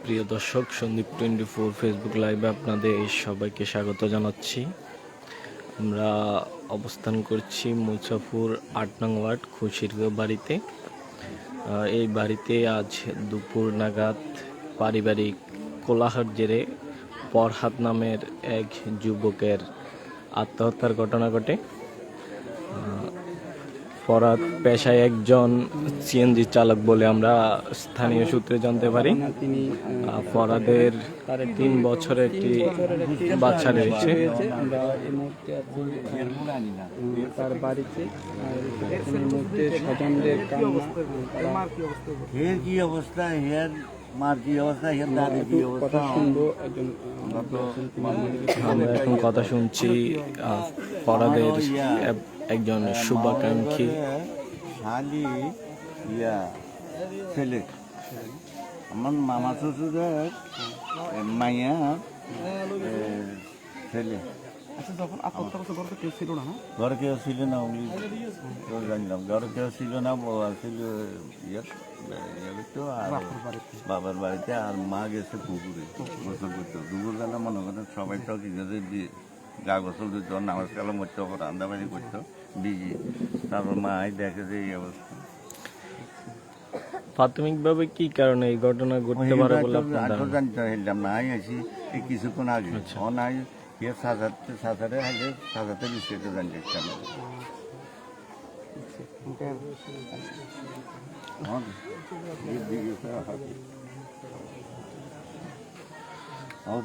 প্রিয় দর্শক, সন্দীপ 24 ফেসবুক লাইভে আপনাদের সবাইকে স্বাগত জানাচ্ছি। আমরা অবস্থান করছি মুছাপুর ৮ নং ওয়ার্ড খুশির বাড়িতে। এই বাড়িতে আজ দুপুর নাগাদ পারিবারিক কোলাহলের জেরে ফরহাদ নামের এক যুবকের আত্মহত্যার ঘটনা ঘটে। ফরহাদ পেশায় একজন সিএনজি চালক বলে আমরা স্থানীয় সূত্রে জানতে পারি। ফরহাদের ৩ বছরের একটি বাচ্চা রয়েছে। আমরা এই মুহূর্তে আছি তার বাড়িতে। স্বজনদের কি অবস্থা, হের মার কি অবস্থা, হের দাদি কি অবস্থা কথা শুনবো। আমরা এখন কথা শুনছি ফরহাদের একজন শুভাকাঙ্ক্ষী শালি ছেলে, আমার মামা শ্বশুরের মাইয়া ছেলে। আচ্ছা, যখন আত্মহত্যা করতে ঘরে কেউ ছিল না? ঘরে কেউ ছিল না, জানলাম ঘরে কেউ ছিল না, ছিল বাবার বাড়িতে, আর মা গেছে পুকুরে গোসল করতো। দুপুরবেলা মনে করেন সবাই তো কি গা গোসল দিত, নামাজ কালাম করতো, রান্নাবাড়ি করতো বিজি। তারপর মা দেখে যে এই অবস্থা। প্রাথমিকভাবে কি কারণে এই ঘটনা ঘটতে পারে বলে আপনার ধারণা? জানতে পারলাম না, আছি এই কিছুক্ষণ আগে নাই সাজাতে আগে সাজাতে বিষয়টা জানতে চাইলাম।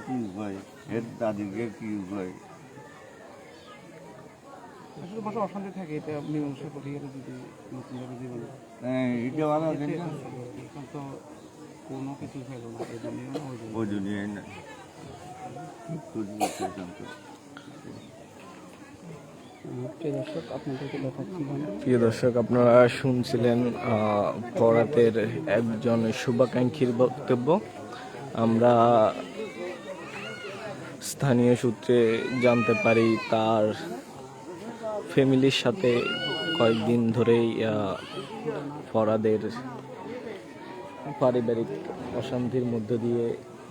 কি উপায়, এর দাদিকে কি উপায়? অশান্তি থাকে, এটা মীমাংসা করি যদি নতুনভাবে জীবনে। হ্যাঁ, এটা ভালো আছে না, তো কোনো কিছু ফেলো না, ওই দুনিয়ায় না। প্রিয় দর্শক, আপনারা শুনছিলেন ফরহাদের একজন শুভাকাঙ্ক্ষীর বক্তব্য। আমরা স্থানীয় সূত্রে জানতে পারি তার ফ্যামিলির সাথে কয়েকদিন ধরেই ফরহাদের পারিবারিক অশান্তির মধ্য দিয়ে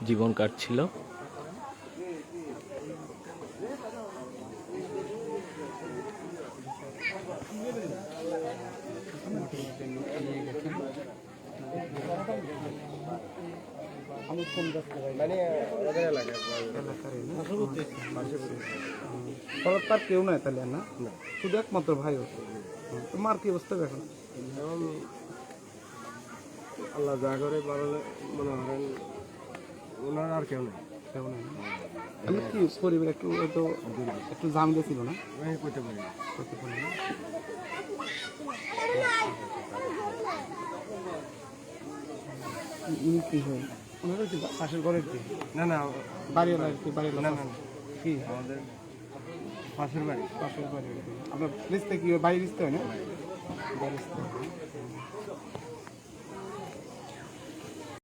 জীবন কাটছিল। তার কেউ নাই তাহলে না, শুধু একমাত্র ভাই। মার কি অবস্থা এখন? আল্লাহ যা করে বাড়ালে মনে করেন ওনার আর কেউ নেই। আমি কি পরিবার একটু একটু ঝামেলা ছিল না? করতে পারি কি হয় পাশের ঘরের কি? না না, বাড়িওয়ালা কি? বাড়িওয়ালা না না কি আমাদের পাশের বাড়ি। পাশের বাড়ি? আপনার লিস্টে কি বাড়ি লিস্টে হয় না? বাড়ি লিস্টে